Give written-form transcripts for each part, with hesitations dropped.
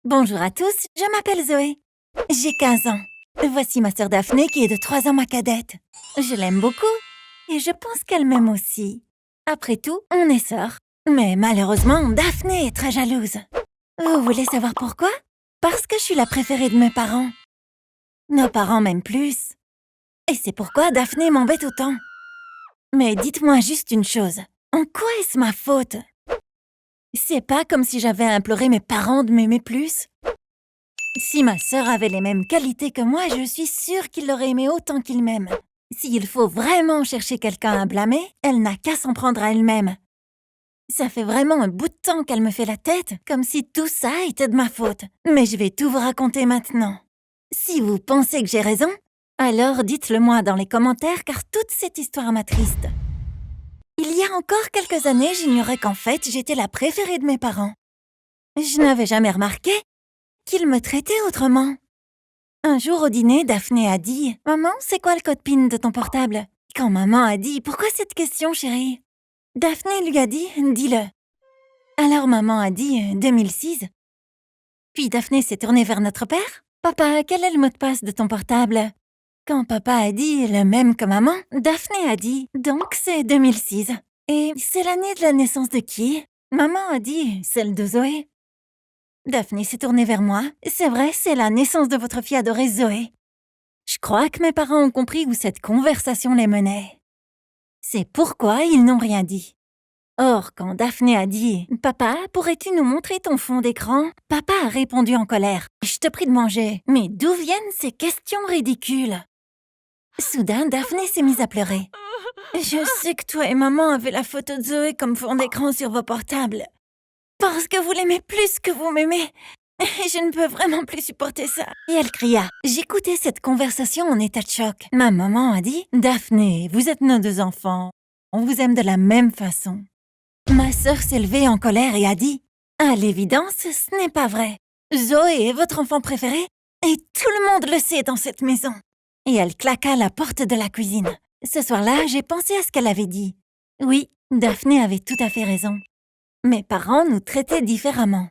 Bonjour à tous, je m'appelle Zoé. J'ai 15 ans. Voici ma sœur Daphné qui est de 3 ans ma cadette. Je l'aime beaucoup et je pense qu'elle m'aime aussi. Après tout, on est sœurs. Mais malheureusement, Daphné est très jalouse. Vous voulez savoir pourquoi? Parce que je suis la préférée de mes parents. Nos parents m'aiment plus. Et c'est pourquoi Daphné m'embête autant. Mais dites-moi juste une chose. En quoi est-ce ma faute? C'est pas comme si j'avais imploré mes parents de m'aimer plus. Si ma sœur avait les mêmes qualités que moi, je suis sûre qu'il l'aurait aimé autant qu'il m'aime. S'il faut vraiment chercher quelqu'un à blâmer, elle n'a qu'à s'en prendre à elle-même. Ça fait vraiment un bout de temps qu'elle me fait la tête, comme si tout ça était de ma faute. Mais je vais tout vous raconter maintenant. Si vous pensez que j'ai raison, alors dites-le moi dans les commentaires car toute cette histoire m'attriste. Il y a encore quelques années, j'ignorais qu'en fait, j'étais la préférée de mes parents. Je n'avais jamais remarqué qu'ils me traitaient autrement. Un jour au dîner, Daphné a dit « Maman, c'est quoi le code PIN de ton portable ?» Quand maman a dit « Pourquoi cette question, chérie ?» Daphné lui a dit « Dis-le. » Alors maman a dit « 2006 ». Puis Daphné s'est tournée vers notre père. « Papa, quel est le mot de passe de ton portable ?» Quand papa a dit le même que maman, Daphné a dit « Donc c'est 2006 ». Et c'est l'année de la naissance de qui? Maman a dit « Celle de Zoé ». Daphné s'est tournée vers moi. « C'est vrai, c'est la naissance de votre fille adorée Zoé. » Je crois que mes parents ont compris où cette conversation les menait. C'est pourquoi ils n'ont rien dit. Or, quand Daphné a dit « Papa, pourrais-tu nous montrer ton fond d'écran ?» Papa a répondu en colère « Je te prie de manger. » Mais d'où viennent ces questions ridicules? Soudain, Daphné s'est mise à pleurer. « Je sais que toi et maman avez la photo de Zoé comme fond d'écran sur vos portables. Parce que vous l'aimez plus que vous m'aimez. Je ne peux vraiment plus supporter ça. » Et elle cria. J'écoutais cette conversation en état de choc. Ma maman a dit « Daphné, vous êtes nos deux enfants. On vous aime de la même façon. » Ma sœur s'est levée en colère et a dit « À l'évidence, ce n'est pas vrai. Zoé est votre enfant préféré et tout le monde le sait dans cette maison. » Et elle claqua la porte de la cuisine. Ce soir-là, j'ai pensé à ce qu'elle avait dit. Oui, Daphné avait tout à fait raison. Mes parents nous traitaient différemment.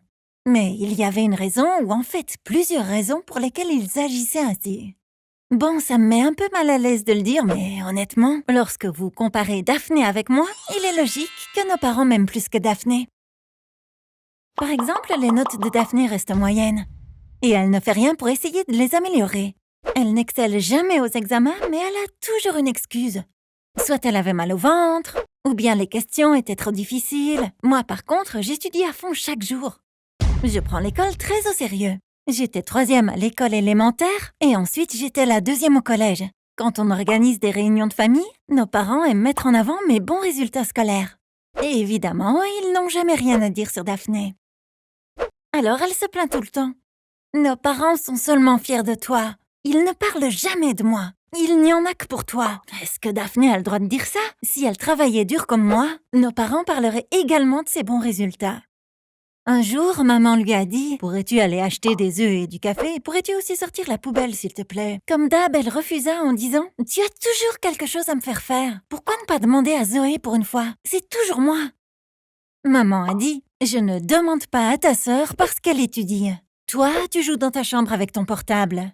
Mais il y avait une raison, ou en fait plusieurs raisons pour lesquelles ils agissaient ainsi. Bon, ça me met un peu mal à l'aise de le dire, mais honnêtement, lorsque vous comparez Daphné avec moi, il est logique que nos parents m'aiment plus que Daphné. Par exemple, les notes de Daphné restent moyennes. Et elle ne fait rien pour essayer de les améliorer. Elle n'excelle jamais aux examens, mais elle a toujours une excuse. Soit elle avait mal au ventre, ou bien les questions étaient trop difficiles. Moi, par contre, j'étudie à fond chaque jour. Je prends l'école très au sérieux. J'étais 3e à l'école élémentaire et ensuite j'étais la 2e au collège. Quand on organise des réunions de famille, nos parents aiment mettre en avant mes bons résultats scolaires. Et évidemment, ils n'ont jamais rien à dire sur Daphné. Alors elle se plaint tout le temps. Nos parents sont seulement fiers de toi. Ils ne parlent jamais de moi. Il n'y en a que pour toi. Est-ce que Daphné a le droit de dire ça? Si elle travaillait dur comme moi, nos parents parleraient également de ses bons résultats. Un jour, maman lui a dit « Pourrais-tu aller acheter des œufs et du café? Pourrais-tu aussi sortir la poubelle, s'il te plaît ?» Comme d'hab, elle refusa en disant « Tu as toujours quelque chose à me faire faire. Pourquoi ne pas demander à Zoé pour une fois? C'est toujours moi. » Maman a dit « Je ne demande pas à ta sœur parce qu'elle étudie. Toi, tu joues dans ta chambre avec ton portable. »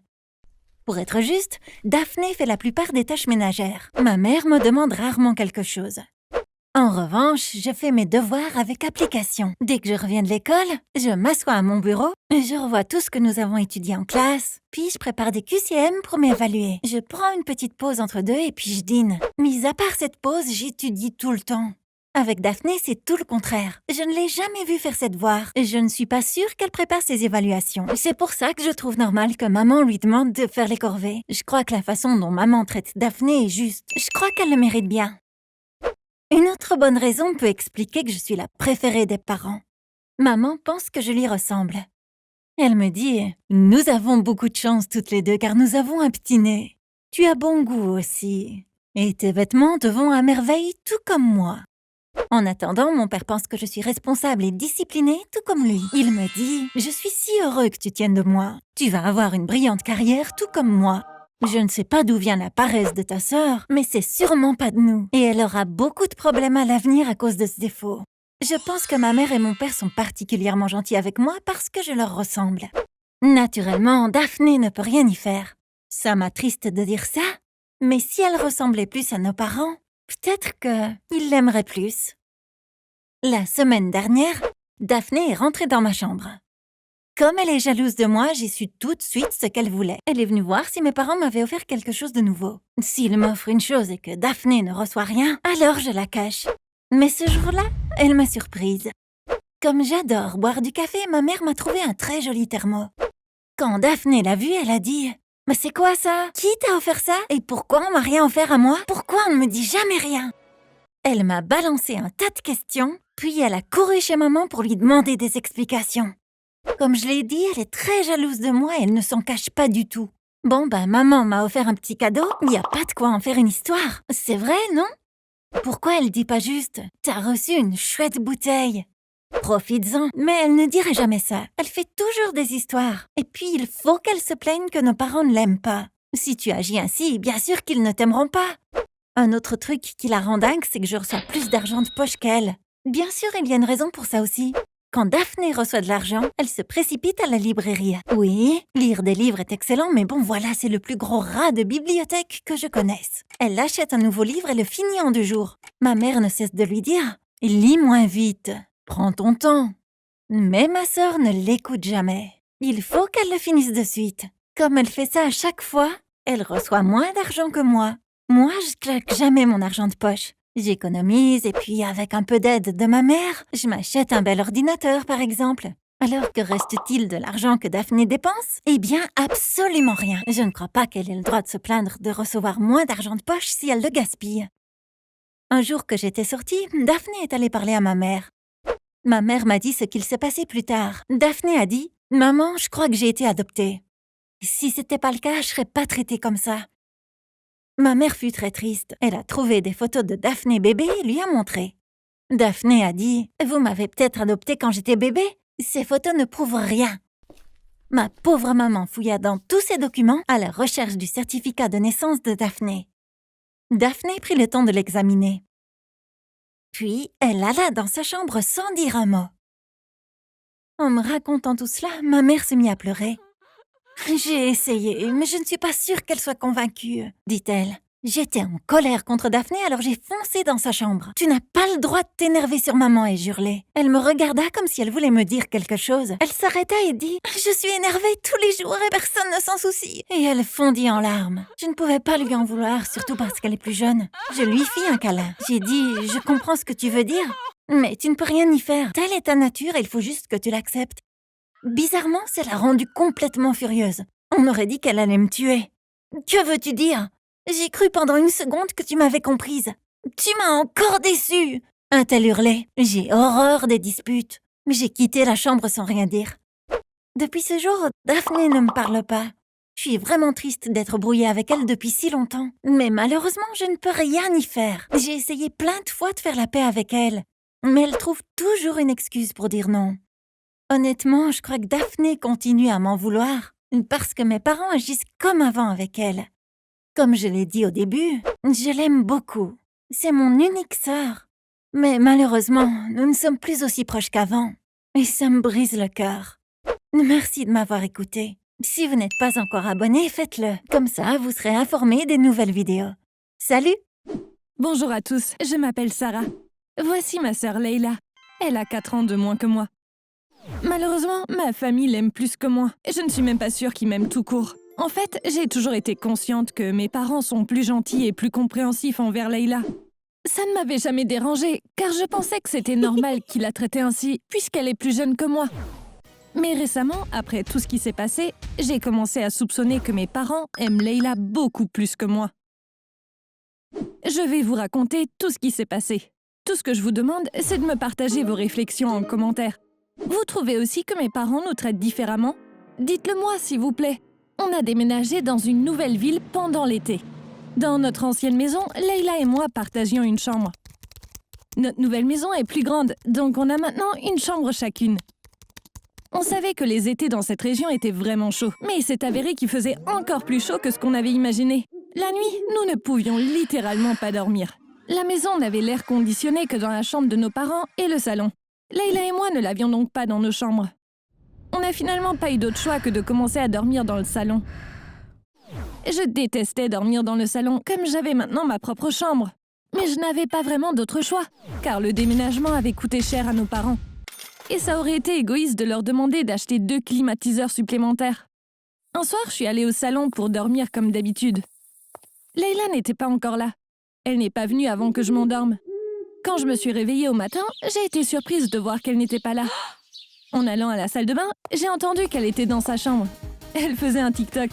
Pour être juste, Daphné fait la plupart des tâches ménagères. Ma mère me demande rarement quelque chose. En revanche, je fais mes devoirs avec application. Dès que je reviens de l'école, je m'assois à mon bureau, je revois tout ce que nous avons étudié en classe, puis je prépare des QCM pour m'évaluer. Je prends une petite pause entre deux et puis je dîne. Mis à part cette pause, j'étudie tout le temps. Avec Daphné, c'est tout le contraire. Je ne l'ai jamais vue faire ses devoirs. Je ne suis pas sûre qu'elle prépare ses évaluations. C'est pour ça que je trouve normal que maman lui demande de faire les corvées. Je crois que la façon dont maman traite Daphné est juste. Je crois qu'elle le mérite bien. Une autre bonne raison peut expliquer que je suis la préférée des parents. Maman pense que je lui ressemble. Elle me dit « Nous avons beaucoup de chance toutes les deux car nous avons un petit nez. Tu as bon goût aussi. Et tes vêtements te vont à merveille tout comme moi. » En attendant, mon père pense que je suis responsable et disciplinée tout comme lui. Il me dit « Je suis si heureux que tu tiennes de moi. Tu vas avoir une brillante carrière tout comme moi. » Je ne sais pas d'où vient la paresse de ta sœur, mais c'est sûrement pas de nous. Et elle aura beaucoup de problèmes à l'avenir à cause de ce défaut. Je pense que ma mère et mon père sont particulièrement gentils avec moi parce que je leur ressemble. Naturellement, Daphné ne peut rien y faire. Ça m'attriste de dire ça, mais si elle ressemblait plus à nos parents, peut-être qu'ils l'aimeraient plus. La semaine dernière, Daphné est rentrée dans ma chambre. Comme elle est jalouse de moi, j'ai su tout de suite ce qu'elle voulait. Elle est venue voir si mes parents m'avaient offert quelque chose de nouveau. S'ils m'offrent une chose et que Daphné ne reçoit rien, alors je la cache. Mais ce jour-là, elle m'a surprise. Comme j'adore boire du café, ma mère m'a trouvé un très joli thermo. Quand Daphné l'a vu, elle a dit « Mais c'est quoi ça? Qui t'a offert ça? Et pourquoi on m'a rien offert à moi? Pourquoi on ne me dit jamais rien ?» Elle m'a balancé un tas de questions, puis elle a couru chez maman pour lui demander des explications. Comme je l'ai dit, elle est très jalouse de moi et elle ne s'en cache pas du tout. Bon, maman m'a offert un petit cadeau, il n'y a pas de quoi en faire une histoire. C'est vrai, non? Pourquoi elle dit pas juste « T'as reçu une chouette bouteille ?» Profites-en, mais elle ne dirait jamais ça. Elle fait toujours des histoires. Et puis, il faut qu'elle se plaigne que nos parents ne l'aiment pas. Si tu agis ainsi, bien sûr qu'ils ne t'aimeront pas. Un autre truc qui la rend dingue, c'est que je reçois plus d'argent de poche qu'elle. Bien sûr, il y a une raison pour ça aussi. Quand Daphné reçoit de l'argent, elle se précipite à la librairie. Oui, lire des livres est excellent, mais bon, voilà, c'est le plus gros rat de bibliothèque que je connaisse. Elle achète un nouveau livre et le finit en 2 jours. Ma mère ne cesse de lui dire « Lis moins vite, prends ton temps ». Mais ma sœur ne l'écoute jamais. Il faut qu'elle le finisse de suite. Comme elle fait ça à chaque fois, elle reçoit moins d'argent que moi. Moi, je claque jamais mon argent de poche. J'économise et puis avec un peu d'aide de ma mère, je m'achète un bel ordinateur par exemple. Alors que reste-t-il de l'argent que Daphné dépense? Eh bien, absolument rien. Je ne crois pas qu'elle ait le droit de se plaindre de recevoir moins d'argent de poche si elle le gaspille. Un jour que j'étais sortie, Daphné est allée parler à ma mère. Ma mère m'a dit ce qu'il s'est passé plus tard. Daphné a dit « Maman, je crois que j'ai été adoptée. Si c'était pas le cas, je serais pas traitée comme ça. » Ma mère fut très triste. Elle a trouvé des photos de Daphné bébé et lui a montré. Daphné a dit « Vous m'avez peut-être adoptée quand j'étais bébé? Ces photos ne prouvent rien. » Ma pauvre maman fouilla dans tous ses documents à la recherche du certificat de naissance de Daphné. Daphné prit le temps de l'examiner. Puis, elle alla dans sa chambre sans dire un mot. En me racontant tout cela, ma mère se mit à pleurer. « J'ai essayé, mais je ne suis pas sûre qu'elle soit convaincue, » dit-elle. J'étais en colère contre Daphné, alors j'ai foncé dans sa chambre. « Tu n'as pas le droit de t'énerver sur maman » ai-je hurlé. Elle me regarda comme si elle voulait me dire quelque chose. Elle s'arrêta et dit « Je suis énervée tous les jours et personne ne s'en soucie. » Et elle fondit en larmes. Je ne pouvais pas lui en vouloir, surtout parce qu'elle est plus jeune. Je lui fis un câlin. J'ai dit « Je comprends ce que tu veux dire, mais tu ne peux rien y faire. Telle est ta nature et il faut juste que tu l'acceptes. » Bizarrement, ça l'a rendue complètement furieuse. On aurait dit qu'elle allait me tuer. « Que veux-tu dire ? J'ai cru pendant une seconde que tu m'avais comprise. Tu m'as encore déçue !» a-t-elle hurlé. J'ai horreur des disputes. J'ai quitté la chambre sans rien dire. Depuis ce jour, Daphné ne me parle pas. Je suis vraiment triste d'être brouillée avec elle depuis si longtemps. Mais malheureusement, je ne peux rien y faire. J'ai essayé plein de fois de faire la paix avec elle. Mais elle trouve toujours une excuse pour dire non. Honnêtement, je crois que Daphné continue à m'en vouloir parce que mes parents agissent comme avant avec elle. Comme je l'ai dit au début, je l'aime beaucoup. C'est mon unique sœur. Mais malheureusement, nous ne sommes plus aussi proches qu'avant. Et ça me brise le cœur. Merci de m'avoir écouté. Si vous n'êtes pas encore abonné, faites-le. Comme ça, vous serez informés des nouvelles vidéos. Salut! Bonjour à tous, je m'appelle Sarah. Voici ma sœur Leila. Elle a 4 ans de moins que moi. Malheureusement, ma famille l'aime plus que moi. Je ne suis même pas sûre qu'ils m'aiment tout court. En fait, j'ai toujours été consciente que mes parents sont plus gentils et plus compréhensifs envers Leila. Ça ne m'avait jamais dérangée, car je pensais que c'était normal qu'ils la traitaient ainsi, puisqu'elle est plus jeune que moi. Mais récemment, après tout ce qui s'est passé, j'ai commencé à soupçonner que mes parents aiment Leila beaucoup plus que moi. Je vais vous raconter tout ce qui s'est passé. Tout ce que je vous demande, c'est de me partager vos réflexions en commentaire. Vous trouvez aussi que mes parents nous traitent différemment? Dites-le moi, s'il vous plaît. On a déménagé dans une nouvelle ville pendant l'été. Dans notre ancienne maison, Leila et moi partagions une chambre. Notre nouvelle maison est plus grande, donc on a maintenant une chambre chacune. On savait que les étés dans cette région étaient vraiment chauds, mais il s'est avéré qu'il faisait encore plus chaud que ce qu'on avait imaginé. La nuit, nous ne pouvions littéralement pas dormir. La maison n'avait l'air conditionné que dans la chambre de nos parents et le salon. Leila et moi ne l'avions donc pas dans nos chambres. On n'a finalement pas eu d'autre choix que de commencer à dormir dans le salon. Je détestais dormir dans le salon, comme j'avais maintenant ma propre chambre. Mais je n'avais pas vraiment d'autre choix, car le déménagement avait coûté cher à nos parents. Et ça aurait été égoïste de leur demander d'acheter 2 climatiseurs supplémentaires. Un soir, je suis allée au salon pour dormir comme d'habitude. Leila n'était pas encore là. Elle n'est pas venue avant que je m'endorme. Quand je me suis réveillée au matin, j'ai été surprise de voir qu'elle n'était pas là. En allant à la salle de bain, j'ai entendu qu'elle était dans sa chambre. Elle faisait un TikTok.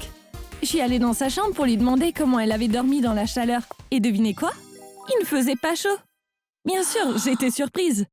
Je suis allée dans sa chambre pour lui demander comment elle avait dormi dans la chaleur. Et devinez quoi? Il ne faisait pas chaud. Bien sûr, j'étais surprise.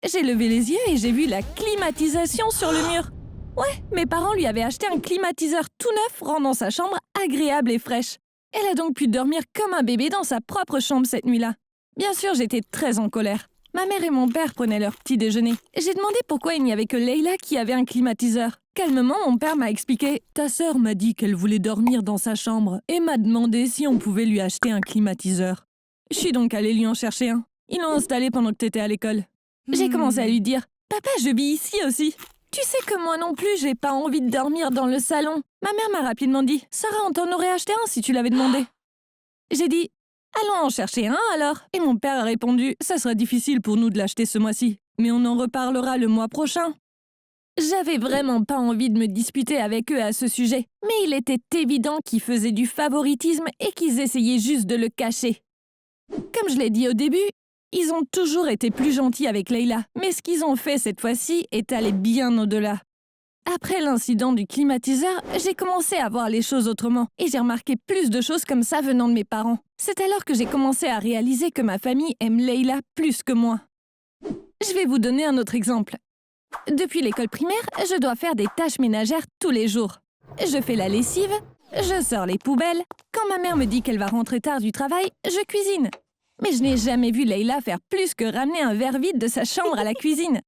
J'ai levé les yeux et j'ai vu la climatisation sur le mur. Ouais, mes parents lui avaient acheté un climatiseur tout neuf rendant sa chambre agréable et fraîche. Elle a donc pu dormir comme un bébé dans sa propre chambre cette nuit-là. Bien sûr, j'étais très en colère. Ma mère et mon père prenaient leur petit déjeuner. J'ai demandé pourquoi il n'y avait que Leila qui avait un climatiseur. Calmement, mon père m'a expliqué « Ta sœur m'a dit qu'elle voulait dormir dans sa chambre et m'a demandé si on pouvait lui acheter un climatiseur. Je suis donc allée lui en chercher un. Ils l'ont installé pendant que t'étais à l'école. » J'ai commencé à lui dire « Papa, je vis ici aussi. Tu sais que moi non plus, j'ai pas envie de dormir dans le salon. » Ma mère m'a rapidement dit « Sarah, on t'en aurait acheté un si tu l'avais demandé. » J'ai dit « Allons en chercher un alors ?» Et mon père a répondu « Ça sera difficile pour nous de l'acheter ce mois-ci, mais on en reparlera le mois prochain. » J'avais vraiment pas envie de me disputer avec eux à ce sujet, mais il était évident qu'ils faisaient du favoritisme et qu'ils essayaient juste de le cacher. Comme je l'ai dit au début, ils ont toujours été plus gentils avec Leila, mais ce qu'ils ont fait cette fois-ci est allé bien au-delà. Après l'incident du climatiseur, j'ai commencé à voir les choses autrement et j'ai remarqué plus de choses comme ça venant de mes parents. C'est alors que j'ai commencé à réaliser que ma famille aime Leila plus que moi. Je vais vous donner un autre exemple. Depuis l'école primaire, je dois faire des tâches ménagères tous les jours. Je fais la lessive, je sors les poubelles. Quand ma mère me dit qu'elle va rentrer tard du travail, je cuisine. Mais je n'ai jamais vu Leila faire plus que ramener un verre vide de sa chambre à la cuisine.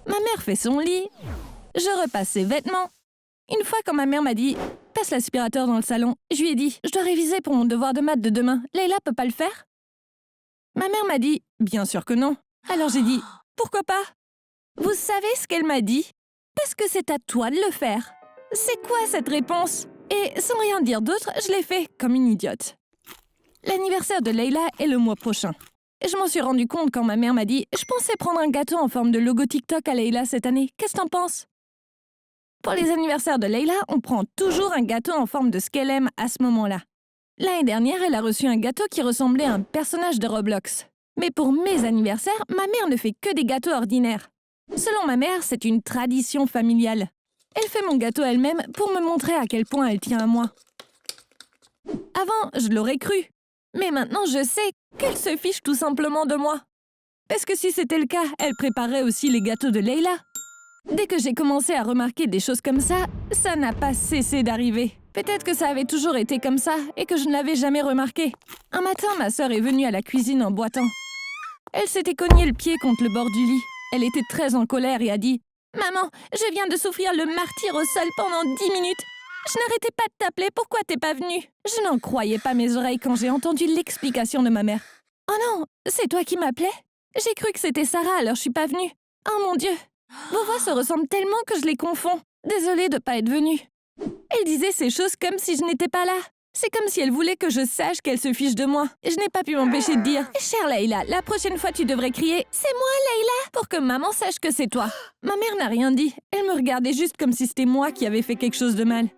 Ma mère fait son lit, je repasse ses vêtements. Une fois, quand ma mère m'a dit « Passe l'aspirateur dans le salon », je lui ai dit « Je dois réviser pour mon devoir de maths de demain. Leila peut pas le faire ?» Ma mère m'a dit « Bien sûr que non. » Alors j'ai dit « Pourquoi pas ?» Vous savez ce qu'elle m'a dit? Parce que c'est à toi de le faire. C'est quoi cette réponse? Et sans rien dire d'autre, je l'ai fait comme une idiote. L'anniversaire de Leila est le mois prochain. Je m'en suis rendu compte quand ma mère m'a dit « Je pensais prendre un gâteau en forme de logo TikTok à Leila cette année. Qu'est-ce que t'en penses ?» Pour les anniversaires de Leila, on prend toujours un gâteau en forme de ce qu'elle aime à ce moment-là. L'année dernière, elle a reçu un gâteau qui ressemblait à un personnage de Roblox. Mais pour mes anniversaires, ma mère ne fait que des gâteaux ordinaires. Selon ma mère, c'est une tradition familiale. Elle fait mon gâteau elle-même pour me montrer à quel point elle tient à moi. Avant, je l'aurais cru. Mais maintenant, je sais qu'elle se fiche tout simplement de moi. Parce que si c'était le cas, elle préparait aussi les gâteaux de Leila. Dès que j'ai commencé à remarquer des choses comme ça n'a pas cessé d'arriver. Peut-être que ça avait toujours été comme ça et que je ne l'avais jamais remarqué. Un matin, ma sœur est venue à la cuisine en boitant. Elle s'était cogné le pied contre le bord du lit. Elle était très en colère et a dit « Maman, je viens de souffrir le martyre au sol pendant 10 minutes. Je n'arrêtais pas de t'appeler, pourquoi t'es pas venue ?» Je n'en croyais pas mes oreilles quand j'ai entendu l'explication de ma mère. « Oh non, c'est toi qui m'appelais? J'ai cru que c'était Sarah, alors je suis pas venue. Oh mon Dieu, vos voix se ressemblent tellement que je les confonds. Désolée de pas être venue. » Elle disait ces choses comme si je n'étais pas là. C'est comme si elle voulait que je sache qu'elle se fiche de moi. Je n'ai pas pu m'empêcher de dire « Chère Leila, la prochaine fois tu devrais crier « C'est moi Leila !» pour que maman sache que c'est toi. » Ma mère n'a rien dit. Elle me regardait juste comme si c'était moi qui avais fait quelque chose de mal.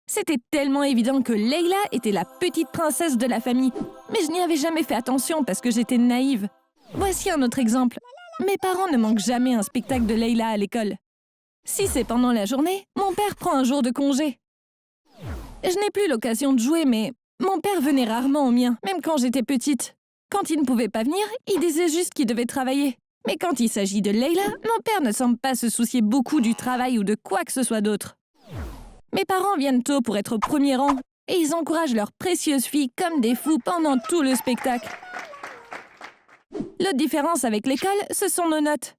C'était tellement évident que Leila était la petite princesse de la famille. Mais je n'y avais jamais fait attention parce que j'étais naïve. Voici un autre exemple. Mes parents ne manquent jamais un spectacle de Leila à l'école. Si c'est pendant la journée, mon père prend un jour de congé. Je n'ai plus l'occasion de jouer, mais mon père venait rarement au mien, même quand j'étais petite. Quand il ne pouvait pas venir, il disait juste qu'il devait travailler. Mais quand il s'agit de Leila, mon père ne semble pas se soucier beaucoup du travail ou de quoi que ce soit d'autre. Mes parents viennent tôt pour être au premier rang, et ils encouragent leurs précieuses filles comme des fous pendant tout le spectacle. L'autre différence avec l'école, ce sont nos notes.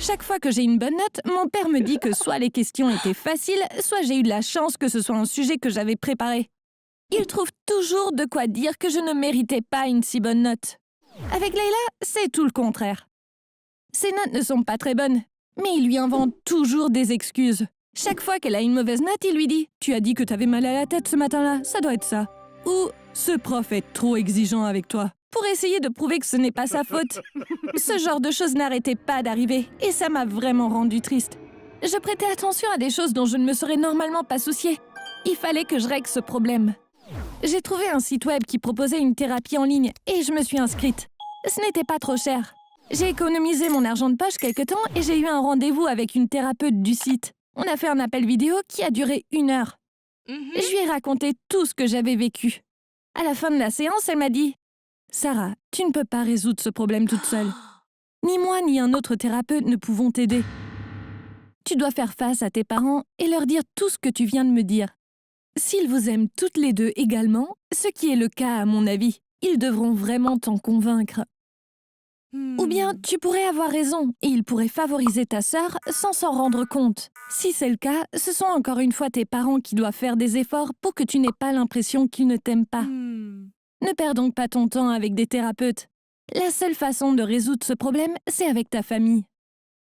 Chaque fois que j'ai une bonne note, mon père me dit que soit les questions étaient faciles, soit j'ai eu de la chance que ce soit un sujet que j'avais préparé. Il trouve toujours de quoi dire que je ne méritais pas une si bonne note. Avec Leïla, c'est tout le contraire. Ses notes ne sont pas très bonnes, mais il lui invente toujours des excuses. Chaque fois qu'elle a une mauvaise note, il lui dit « Tu as dit que t'avais mal à la tête ce matin-là, ça doit être ça. » Ou « Ce prof est trop exigeant avec toi. » Pour essayer de prouver que ce n'est pas sa faute. Ce genre de choses n'arrêtait pas d'arriver, et ça m'a vraiment rendue triste. Je prêtais attention à des choses dont je ne me serais normalement pas souciée. Il fallait que je règle ce problème. J'ai trouvé un site web qui proposait une thérapie en ligne, et je me suis inscrite. Ce n'était pas trop cher. J'ai économisé mon argent de poche quelque temps et j'ai eu un rendez-vous avec une thérapeute du site. On a fait un appel vidéo qui a duré 1 heure. Je lui ai raconté tout ce que j'avais vécu. À la fin de la séance, elle m'a dit « Sarah, tu ne peux pas résoudre ce problème toute seule. Ni moi ni un autre thérapeute ne pouvons t'aider. Tu dois faire face à tes parents et leur dire tout ce que tu viens de me dire. S'ils vous aiment toutes les deux également, ce qui est le cas à mon avis, ils devront vraiment t'en convaincre. Ou bien tu pourrais avoir raison et ils pourraient favoriser ta sœur sans s'en rendre compte. Si c'est le cas, ce sont encore une fois tes parents qui doivent faire des efforts pour que tu n'aies pas l'impression qu'ils ne t'aiment pas. Ne perds donc pas ton temps avec des thérapeutes. La seule façon de résoudre ce problème, c'est avec ta famille. »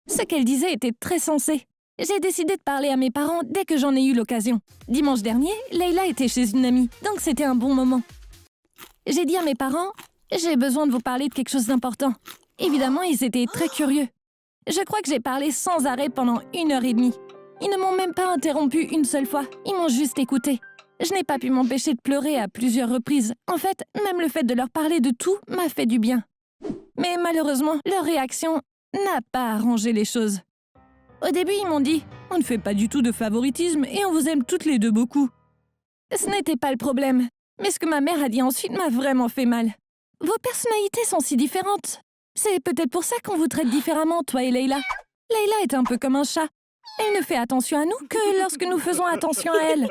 Ce qu'elle disait était très sensé. J'ai décidé de parler à mes parents dès que j'en ai eu l'occasion. Dimanche dernier, Leïla était chez une amie, donc c'était un bon moment. J'ai dit à mes parents « J'ai besoin de vous parler de quelque chose d'important. » Évidemment, ils étaient très curieux. Je crois que j'ai parlé sans arrêt pendant 1h30. Ils ne m'ont même pas interrompu une seule fois, ils m'ont juste écouté. Je n'ai pas pu m'empêcher de pleurer à plusieurs reprises. En fait, même le fait de leur parler de tout m'a fait du bien. Mais malheureusement, leur réaction n'a pas arrangé les choses. Au début, ils m'ont dit « On ne fait pas du tout de favoritisme et on vous aime toutes les deux beaucoup. » Ce n'était pas le problème. Mais ce que ma mère a dit ensuite m'a vraiment fait mal. Vos personnalités sont si différentes. C'est peut-être pour ça qu'on vous traite différemment, toi et Leïla. Leïla est un peu comme un chat. Elle ne fait attention à nous que lorsque nous faisons attention à elle.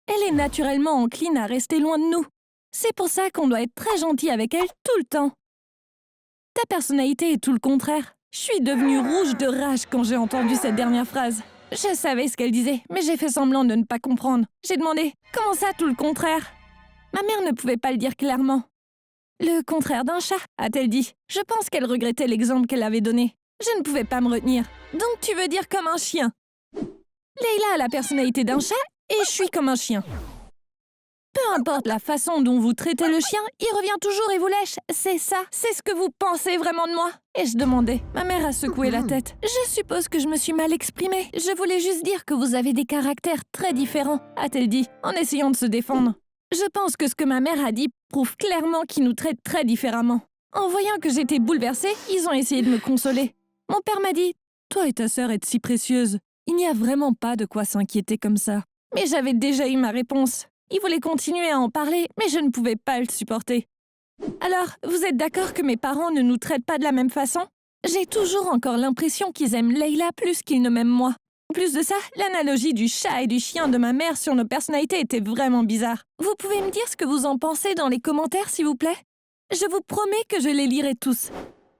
Elle est naturellement encline à rester loin de nous. C'est pour ça qu'on doit être très gentil avec elle tout le temps. Ta personnalité est tout le contraire. Je suis devenue rouge de rage quand j'ai entendu cette dernière phrase. Je savais ce qu'elle disait, mais j'ai fait semblant de ne pas comprendre. J'ai demandé « Comment ça, tout le contraire ?» Ma mère ne pouvait pas le dire clairement. « Le contraire d'un chat », a-t-elle dit. Je pense qu'elle regrettait l'exemple qu'elle avait donné. Je ne pouvais pas me retenir. Donc tu veux dire comme un chien. Leïla a la personnalité d'un chat et je suis comme un chien. Peu importe la façon dont vous traitez le chien, il revient toujours et vous lèche. C'est ça, c'est ce que vous pensez vraiment de moi. Et je demandais. Ma mère a secoué la tête. Je suppose que je me suis mal exprimée. Je voulais juste dire que vous avez des caractères très différents, a-t-elle dit, en essayant de se défendre. Je pense que ce que ma mère a dit prouve clairement qu'ils nous traitent très différemment. En voyant que j'étais bouleversée, ils ont essayé de me consoler. Mon père m'a dit « Toi et ta sœur êtes si précieuses. Il n'y a vraiment pas de quoi s'inquiéter comme ça. » Mais j'avais déjà eu ma réponse. Il voulait continuer à en parler, mais je ne pouvais pas le supporter. Alors, vous êtes d'accord que mes parents ne nous traitent pas de la même façon? J'ai toujours encore l'impression qu'ils aiment Leïla plus qu'ils ne m'aiment moi. En plus de ça, l'analogie du chat et du chien de ma mère sur nos personnalités était vraiment bizarre. Vous pouvez me dire ce que vous en pensez dans les commentaires, s'il vous plaît? Je vous promets que je les lirai tous.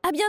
À bientôt!